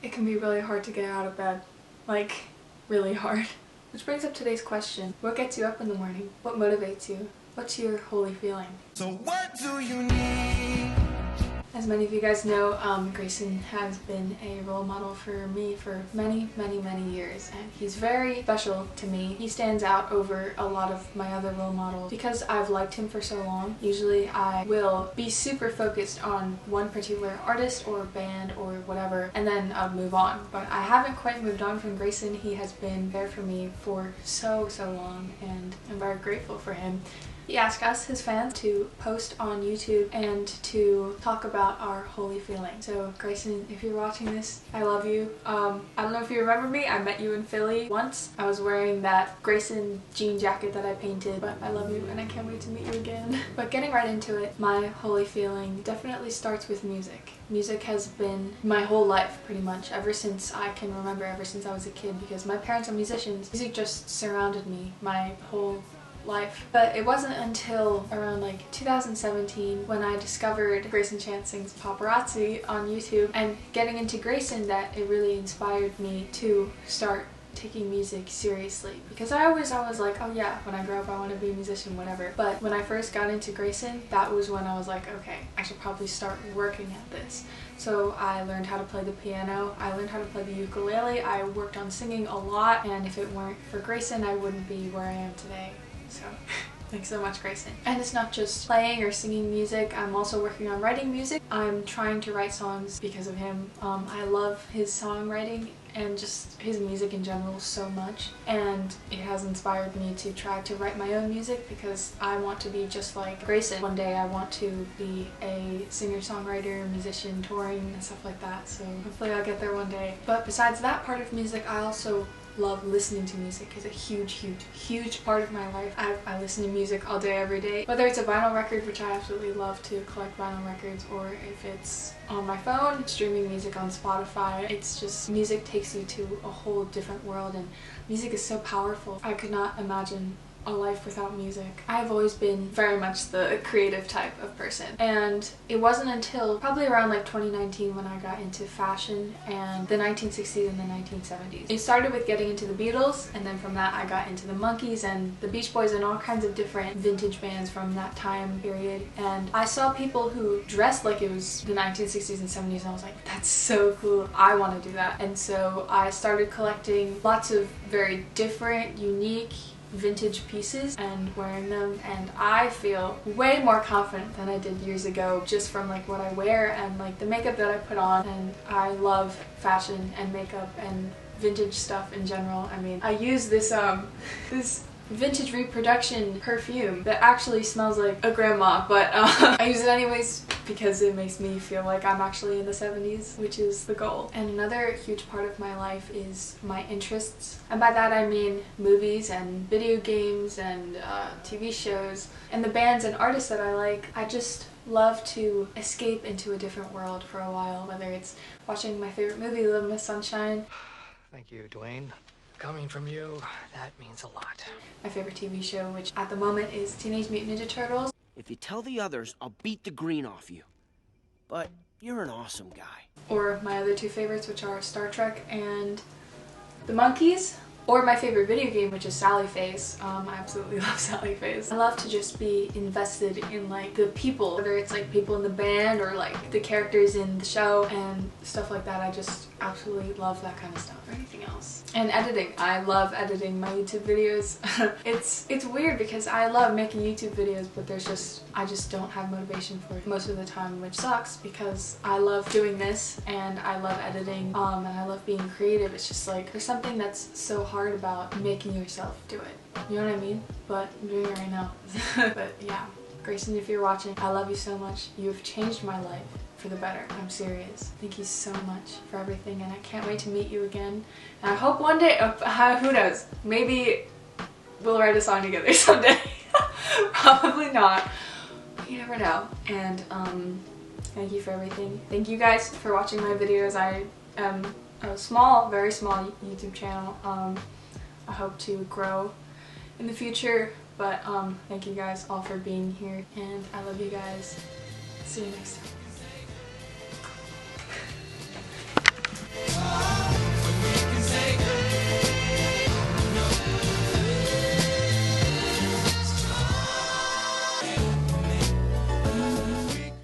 it can be really hard to get out of bed. Like, really hard. Which brings up today's question. What gets you up in the morning? What motivates you? What's your holy feeling? So what do you need? As many of you guys know, Greyson has been a role model for me for many years, and he's very special to me. He stands out over a lot of my other role models because I've liked him for so long. Usually I will be super focused on one particular artist or band or whatever, and then I'll move on. But I haven't quite moved on from Greyson. He has been there for me for so long, and I'm very grateful for him. He asked us, his fans, to post on YouTube and to talk about our holy feeling. So Greyson, if you're watching this, I love you. I don't know if you remember me, I met you in Philly once. I was wearing that Greyson jean jacket that I painted, but I love you and I can't wait to meet you again. But getting right into it, my holy feeling definitely starts with music. Music has been my whole life, pretty much, ever since I can remember, ever since I was a kid, because my parents are musicians. Music just surrounded me my whole life. But it wasn't until around like 2017 when I discovered Greyson Chance Sings Paparazzi on YouTube and getting into Greyson that it really inspired me to start taking music seriously, because I always like, oh yeah, when I grow up I want to be a musician, whatever. But when I first got into Greyson, that was when I was like, okay, I should probably start working at this. So I learned how to play the piano, I learned how to play the ukulele, I worked on singing a lot, and if it weren't for Greyson I wouldn't be where I am today. So thanks so much, Greyson. And it's not just playing or singing music, I'm also working on writing music. I'm trying to write songs because of him. I love his songwriting and just his music in general so much, and it has inspired me to try to write my own music because I want to be just like Greyson. One day I want to be a singer-songwriter, musician, touring and stuff like that, so hopefully I'll get there one day. But besides that part of music, I also love listening to music. Is a huge part of my life. I listen to music all day, every day. Whether it's a vinyl record, which I absolutely love to collect vinyl records, or if it's on my phone, streaming music on Spotify. It's just, music takes you to a whole different world, and music is so powerful. I could not imagine a life without music. I've always been very much the creative type of person, and it wasn't until probably around like 2019 when I got into fashion and the 1960s and the 1970s. It started with getting into the Beatles, and then from that I got into the Monkees and the Beach Boys and all kinds of different vintage bands from that time period, and I saw people who dressed like it was the 1960s and 70s, and I was like, that's so cool, I want to do that. And so I started collecting lots of very different, unique, vintage pieces and wearing them, and I feel way more confident than I did years ago just from like what I wear and like the makeup that I put on. And I love fashion and makeup and vintage stuff in general. I mean, I use this this vintage reproduction perfume that actually smells like a grandma, but I use it anyways because it makes me feel like I'm actually in the 70s, which is the goal. And another huge part of my life is my interests, and by that I mean movies and video games and TV shows and the bands and artists that I like. I just love to escape into a different world for a while, whether it's watching my favorite movie, Little Miss Sunshine. Thank you, Dwayne. Coming from you, that means a lot. My favorite TV show, which at the moment is Teenage Mutant Ninja Turtles. If you tell the others, I'll beat the green off you. But you're an awesome guy. Or my other two favorites, which are Star Trek and the Monkees. Or my favorite video game, which is Sally Face. I absolutely love Sally Face. I love to just be invested in like the people, whether it's like people in the band or like the characters in the show and stuff like that. I just absolutely love that kind of stuff, or anything else. And editing. I love editing my YouTube videos. It's weird because I love making YouTube videos, but I just don't have motivation for it most of the time, which sucks because I love doing this and I love editing and I love being creative. It's just like there's something that's so hard about making yourself do it. You know what I mean? But I'm doing it right now. But yeah, Greyson, if you're watching, I love you so much. You have changed my life for the better. I'm serious. Thank you so much for everything, and I can't wait to meet you again. And I hope one day, who knows, maybe we'll write a song together someday. Probably not. You never know. And thank you for everything. Thank you guys for watching my videos. I am a small, very small YouTube channel. I hope to grow in the future, but thank you guys all for being here, and I love you guys. See you next time.